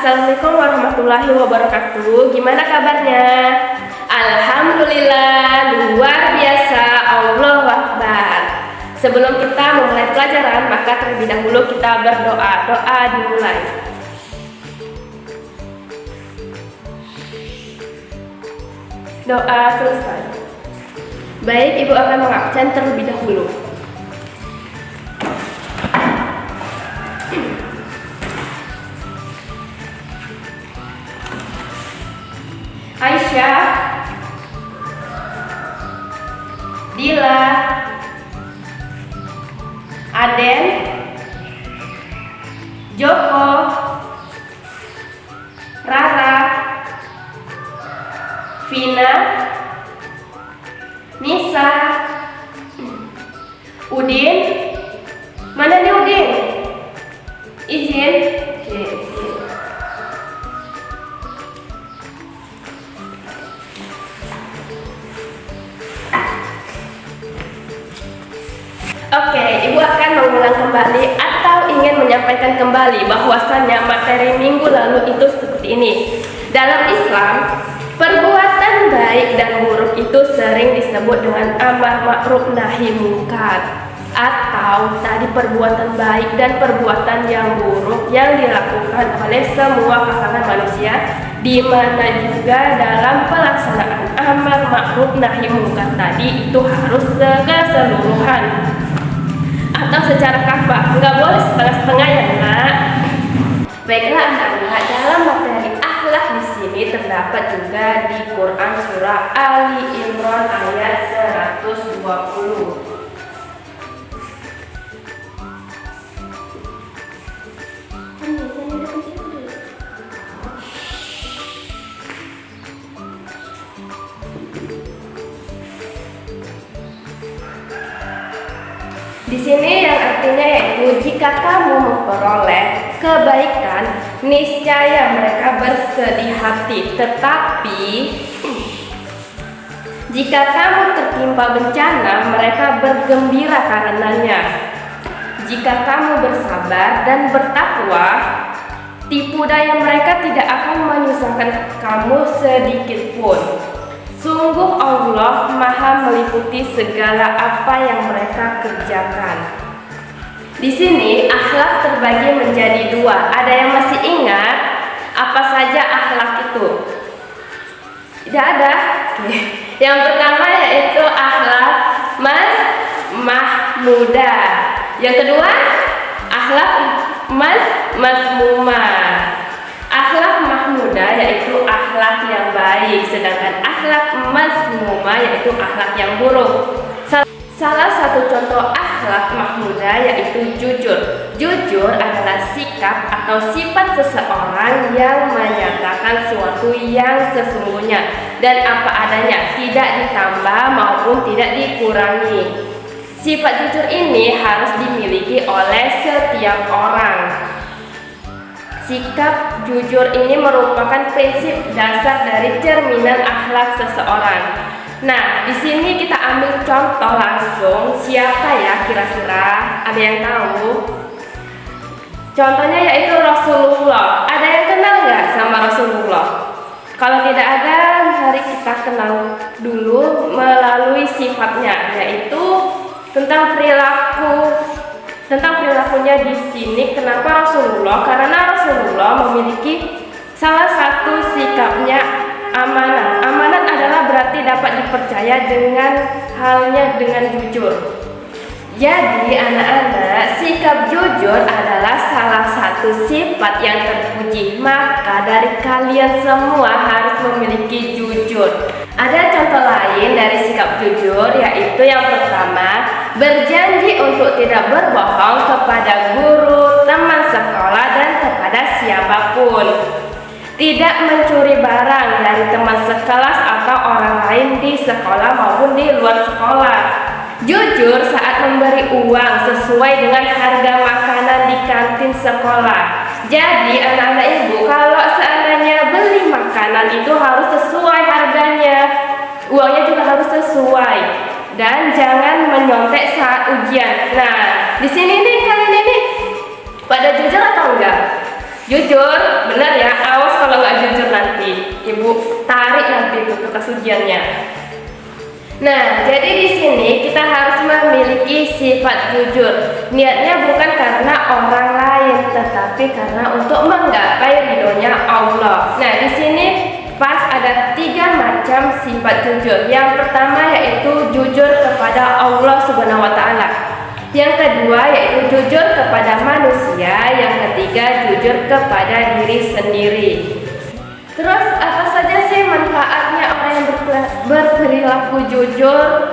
Assalamualaikum warahmatullahi wabarakatuh. Gimana kabarnya? Alhamdulillah, luar biasa. Allahu Akbar. Sebelum kita memulai pelajaran, maka terlebih dahulu kita berdoa. Doa dimulai. Doa selesai. Baik, Ibu akan mengabsen terlebih dahulu. Aisyah, Dila, Aden, Joko, Rara, Vina, Nisa, Udin. Mana nih Udin? Izin. Oke, Ibu akan mengulang kembali atau ingin menyampaikan kembali bahwasannya materi minggu lalu itu seperti ini. Dalam Islam, perbuatan baik dan buruk itu sering disebut dengan amar ma'ruf nahi munkar, atau tadi perbuatan baik dan perbuatan yang buruk yang dilakukan oleh semua kalangan manusia, di mana juga dalam pelaksanaan amar ma'ruf nahi munkar tadi itu harus keseluruhan atau secara kafah, nggak boleh setengah-setengah ya nak. Baiklah anak-anak, dalam materi akhlak di sini terdapat juga di Quran surah Ali Imran ayat 120. Di sini yang artinya yaitu jika kamu memperoleh kebaikan, niscaya mereka bersedih hati. Tetapi jika kamu tertimpa bencana, mereka bergembira karenanya. Jika kamu bersabar dan bertakwa, tipu daya mereka tidak akan menyusahkan kamu sedikit pun. Sungguh Allah Maha meliputi segala apa yang mereka kerjakan. Di sini akhlak terbagi menjadi dua. Ada yang masih ingat apa saja akhlak itu? Tidak ada. Yang pertama yaitu akhlak mahmudah. Yang kedua akhlak mazmumah. Akhlak mahmudah yaitu akhlak yang baik, sedangkan akhlak mazmumah yaitu akhlak yang buruk. Salah satu contoh akhlak mahmudah yaitu jujur. Jujur adalah sikap atau sifat seseorang yang menyatakan sesuatu yang sesungguhnya dan apa adanya, tidak ditambah maupun tidak dikurangi. Sifat jujur ini harus dimiliki oleh setiap orang. Sikap jujur ini merupakan prinsip dasar dari cerminan akhlak seseorang. Nah, di sini kita ambil contoh langsung. Siapa ya kira-kira? Ada yang tahu? Contohnya yaitu Rasulullah. Ada yang kenal nggak sama Rasulullah? Kalau tidak ada, mari kita kenal dulu melalui sifatnya, yaitu tentang perilakunya di sini. Kenapa Rasulullah? Karena Rasulullah memiliki salah satu sikapnya amanat. Amanat adalah berarti dapat dipercaya dengan halnya dengan jujur. Jadi anak-anak, sikap jujur adalah salah satu sifat yang terpuji. Maka dari kalian semua harus memiliki jujur. Ada contoh lain dari sikap jujur, yaitu yang pertama, berjanji untuk tidak berbohong kepada guru, teman sekolah, dan kepada siapapun. Tidak mencuri barang dari teman sekelas atau orang lain di sekolah maupun di luar sekolah. Jujur saat memberi uang sesuai dengan harga makanan di kantin sekolah. Jadi anak-anak ibu, kalau seandainya beli makanan itu harus sesuai harganya, uangnya juga harus sesuai, dan jangan menyontek saat ujian. Nah, di sini nih kalian ini pada jujur atau enggak? Jujur, benar ya. ujiannya. Nah, jadi di sini kita harus memiliki sifat jujur. Niatnya bukan karena orang lain, tetapi karena untuk menggapai ridhonya Allah. Nah, di sini pas ada 3 macam sifat jujur. Yang pertama yaitu jujur kepada Allah Subhanahu wa taala. Yang kedua yaitu jujur kepada manusia. Yang ketiga jujur kepada diri sendiri. Terus apa saja sih manfaatnya orang yang berperilaku jujur?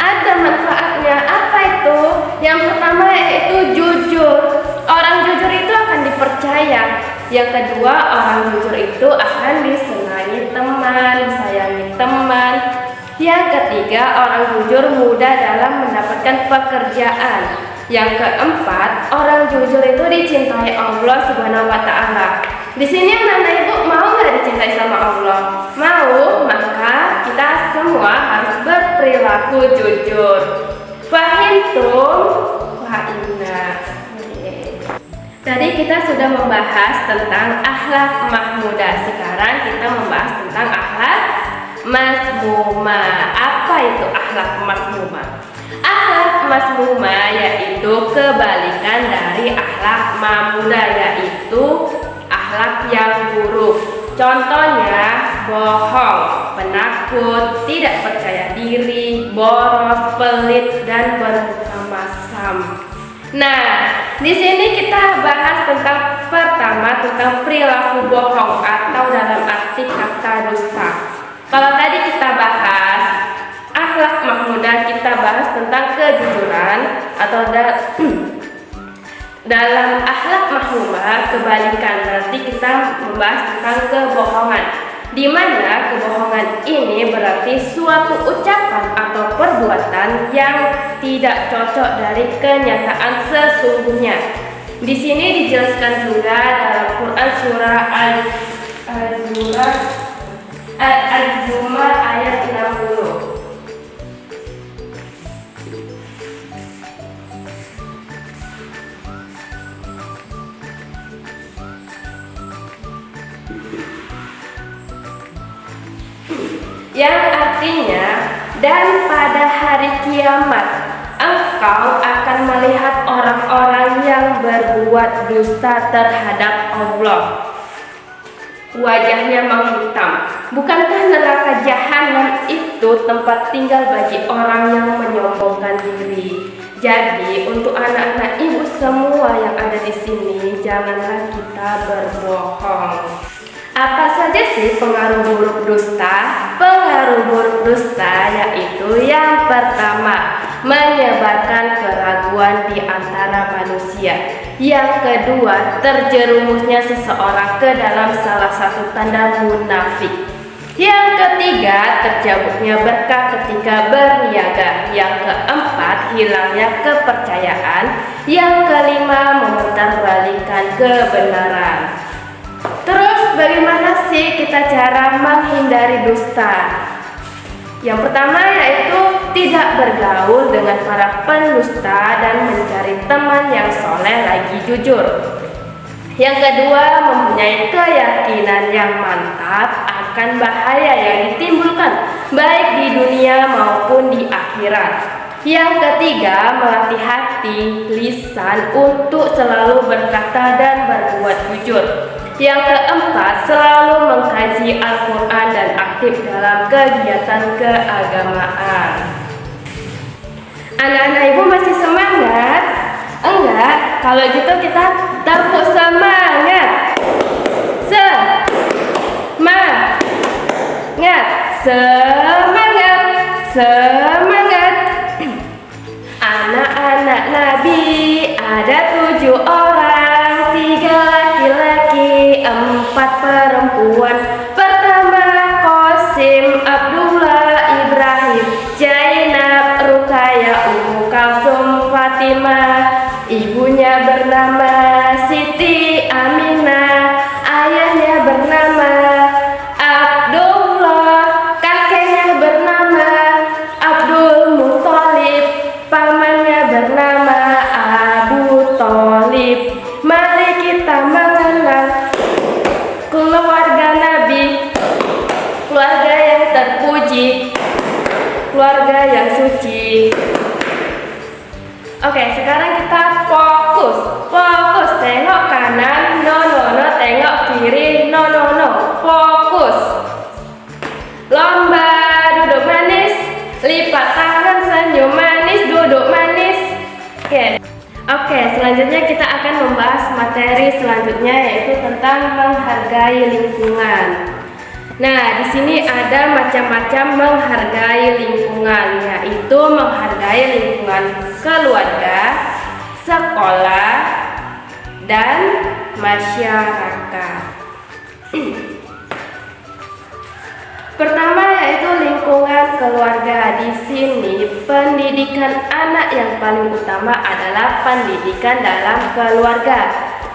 Ada manfaatnya. Apa itu? Yang pertama yaitu jujur. Orang jujur itu akan dipercaya. Yang kedua, orang jujur itu akan disenangi teman, disayangi teman. Yang ketiga, orang jujur mudah dalam mendapatkan pekerjaan. Yang keempat, orang jujur itu dicintai Allah Subhanahu wa taala. Di sini anak-anak ibu mau nggak dicintai sama Allah? Mau, maka kita semua harus berperilaku jujur. Fahimtum? Fahimna. Tadi kita sudah membahas tentang akhlak mahmudah. Sekarang kita membahas tentang akhlak mazmumah. Apa itu akhlak mazmumah? Akhlak mazmumah yaitu kebalikan dari akhlak mahmudah, yaitu akhlak yang buruk. Contohnya bohong, penakut, tidak percaya diri, boros, pelit, dan bermuka masam. Nah, di sini kita bahas tentang pertama tentang perilaku bohong atau dalam arti kata dusta. Kalau tadi kita bahas akhlak mahmudah, kita bahas tentang kejujuran atau dalam akhlak mahmumah kebalikan, berarti kita membahas tentang kebohongan, di mana kebohongan ini berarti suatu ucapan atau perbuatan yang tidak cocok dari kenyataan sesungguhnya. Di sini dijelaskan juga dalam Quran surah Al-Zumar ayat 60. Yang artinya, dan pada hari kiamat engkau akan melihat orang-orang yang berbuat dusta terhadap Allah, wajahnya menghitam. Bukankah neraka jahanam itu tempat tinggal bagi orang yang menyombongkan diri? Jadi untuk anak-anak ibu semua yang ada di sini, janganlah kita berbohong. Apa saja sih pengaruh buruk dusta? Pengaruh buruk dusta yaitu yang pertama, menyebarkan keraguan di antara manusia. Yang kedua, terjerumusnya seseorang ke dalam salah satu tanda munafik. Yang ketiga, tercabutnya berkah ketika berniaga. Yang keempat, hilangnya kepercayaan. Yang kelima, memutarbalikkan kebenaran. Terus bagaimana sih kita cara menghindari dusta? Yang pertama yaitu tidak bergaul dengan para pendusta dan mencari teman yang soleh lagi jujur. Yang kedua, mempunyai keyakinan yang mantap akan bahaya yang ditimbulkan baik di dunia maupun di akhirat. Yang ketiga, melatih hati, lisan untuk selalu berkata dan berbuat jujur. Yang keempat, selalu mengkaji Al-Quran dan aktif dalam kegiatan keagamaan. Anak-anak ibu masih semangat? Enggak? Kalau gitu kita tepuk semangat. Semangat. Semangat. Anak-anak Nabi ada 7 orang, 3 laki-laki, 4 perempuan. Pertama, Qasim, Abdullah, Ibrahim, Zainab, Ruqayyah, Ummu Kalsum, Fatimah. Ibunya bernama Siti Aminah, ayahnya bernama Abdullah, kakek keluarga yang suci. Oke, sekarang kita fokus. Fokus, tengok kanan, no, tengok kiri, no, fokus. Lomba duduk manis, lipat tangan, senyum manis, duduk manis. Oke, selanjutnya kita akan membahas materi selanjutnya, yaitu tentang menghargai lingkungan. Nah, di sini ada macam-macam menghargai lingkungan, yaitu menghargai lingkungan keluarga, sekolah, dan masyarakat. Pertama yaitu lingkungan keluarga. Di sini pendidikan anak yang paling utama adalah pendidikan dalam keluarga,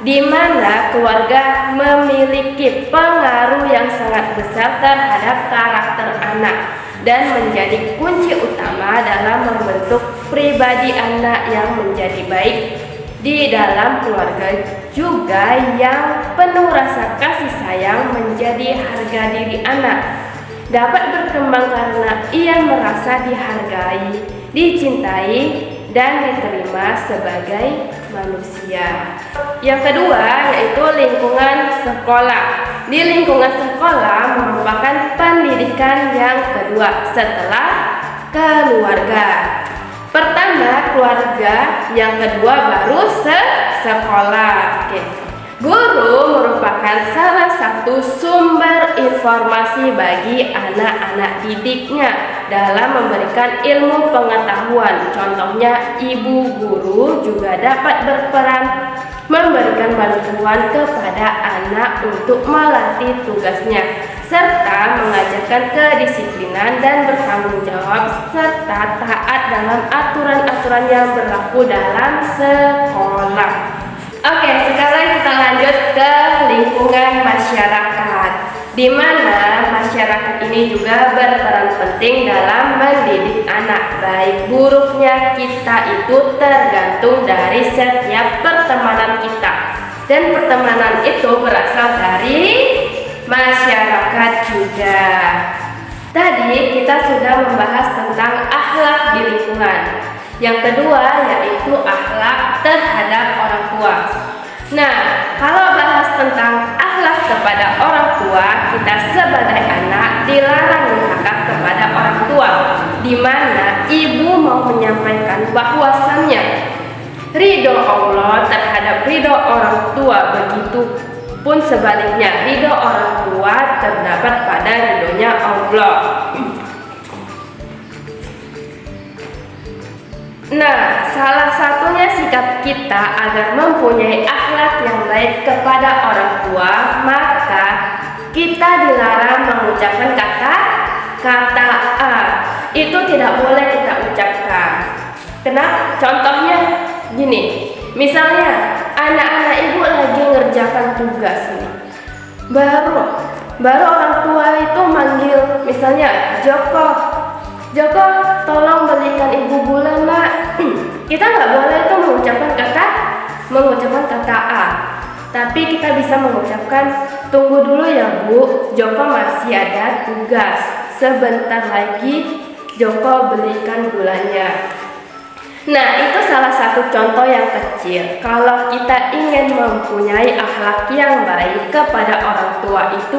di mana keluarga memiliki pengaruh yang sangat besar terhadap karakter anak dan menjadi kunci utama dalam membentuk pribadi anak yang menjadi baik di dalam keluarga juga yang penuh rasa kasih sayang menjadi harga diri anak dapat berkembang karena ia merasa dihargai, dicintai, dan diterima sebagai manusia. Yang kedua yaitu lingkungan sekolah. Di lingkungan sekolah merupakan pendidikan yang kedua setelah keluarga. Pertama keluarga, yang kedua baru sekolah. Guru merupakan salah satu sumber informasi bagi anak-anak didiknya dalam memberikan ilmu pengetahuan. Contohnya, ibu guru juga dapat berperan memberikan bantuan kepada anak untuk melatih tugasnya, serta mengajarkan kedisiplinan dan bertanggung jawab, serta taat dalam aturan-aturan yang berlaku dalam sekolah. Oke, sekarang kita lanjut ke lingkungan masyarakat, di mana masyarakat ini juga berperan penting dalam mendidik anak. Baik buruknya kita itu tergantung dari setiap pertemanan kita, dan pertemanan itu berasal dari masyarakat juga. Tadi kita sudah membahas tentang akhlak di lingkungan. Yang kedua yaitu akhlak terhadap orang tua. Nah, kalau bahas tentang akhlak kepada orang tua, kita sebagai anak dilarang durhaka kepada orang tua, di mana ibu mau menyampaikan bahwasannya ridho Allah terhadap ridho orang tua, begitu pun sebaliknya ridho orang tua terdapat pada ridhonya Allah. Nah, salah satunya sikap kita agar mempunyai akhlak yang baik kepada orang tua, maka kita dilarang mengucapkan kata A. Itu tidak boleh kita ucapkan. Kenapa? Contohnya gini, misalnya anak-anak ibu lagi ngerjakan tugas nih, baru orang tua itu manggil, misalnya Joko, tolong belikan ibu gula, nak. Kita nggak boleh itu mengucapkan kata A, tapi kita bisa mengucapkan, tunggu dulu ya Bu, Joko masih ada tugas, sebentar lagi Joko belikan gulanya. Nah, itu salah satu contoh yang kecil. Kalau kita ingin mempunyai akhlak yang baik kepada orang tua itu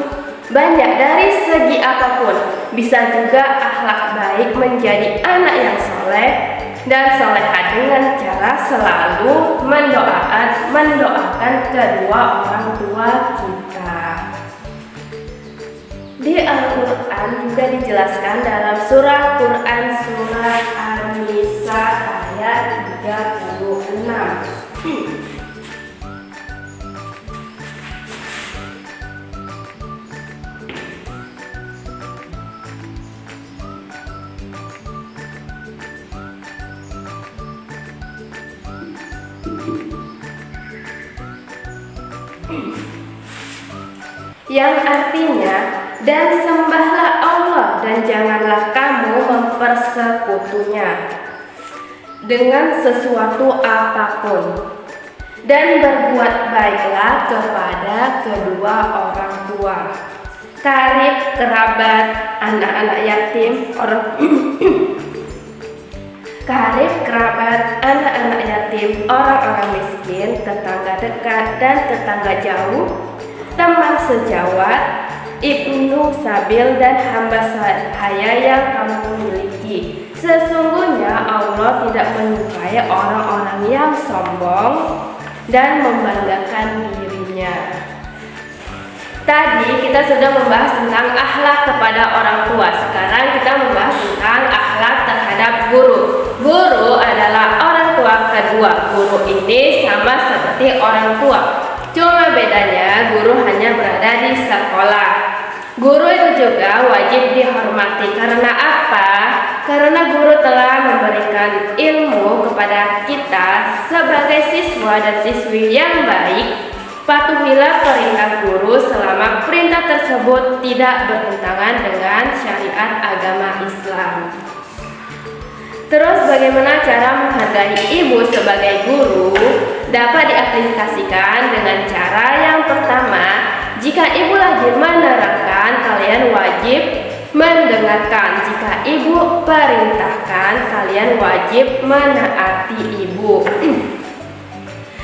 banyak dari segi apapun. Bisa juga akhlak baik menjadi anak yang soleh dan solehah dengan cara selalu mendoakan kedua orang tua kita. Di Al-Quran juga dijelaskan dalam surah Quran surat An-Nisa ayat 36. Yang artinya, dan sembahlah Allah dan janganlah kamu mempersekutunya dengan sesuatu apapun, dan berbuat baiklah kepada kedua orang tua. karib kerabat, anak-anak yatim, karib kerabat, anak-anak yatim, orang-orang miskin, tetangga dekat dan tetangga jauh, teman sejawat, ibnu sabil dan hamba sahaya yang kamu miliki. Sesungguhnya Allah tidak menyukai orang-orang yang sombong dan membanggakan dirinya. Tadi kita sudah membahas tentang akhlak kepada orang tua. Sekarang kita membahas tentang akhlak terhadap guru. Guru adalah orang tua kedua. Guru ini sama seperti orang tua, cuma bedanya guru hanya berada di sekolah. Guru itu juga wajib dihormati. Karena apa? Karena guru telah memberikan ilmu kepada kita sebagai siswa dan siswi yang baik. Patuhilah perintah guru selama perintah tersebut tidak bertentangan dengan syariat agama Islam. Terus bagaimana cara menghargai ibu sebagai guru? Dapat diaplikasikan dengan cara yang pertama. Jika ibu lagi menerangkan, kalian wajib mendengarkan. Jika ibu perintahkan, kalian wajib menaati ibu.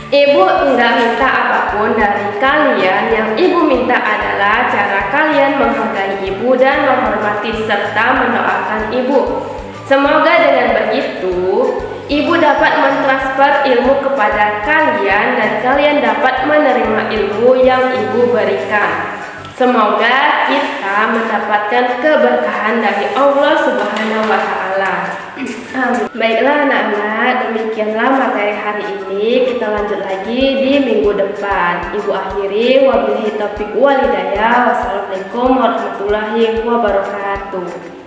Ibu tidak minta apapun dari kalian. Yang ibu minta adalah cara kalian menghargai ibu dan menghormati serta mendoakan ibu. Semoga dengan begitu ibu dapat mentransfer ilmu kepada kalian dan kalian dapat menerima ilmu yang ibu berikan. Semoga kita mendapatkan keberkahan dari Allah Subhanahu wa Ta'ala. Baiklah anak-anak, demikianlah materi hari ini. Kita lanjut lagi di minggu depan. Ibu akhiri, wabillahi taufiq wal hidayah. Wassalamualaikum warahmatullahi wabarakatuh.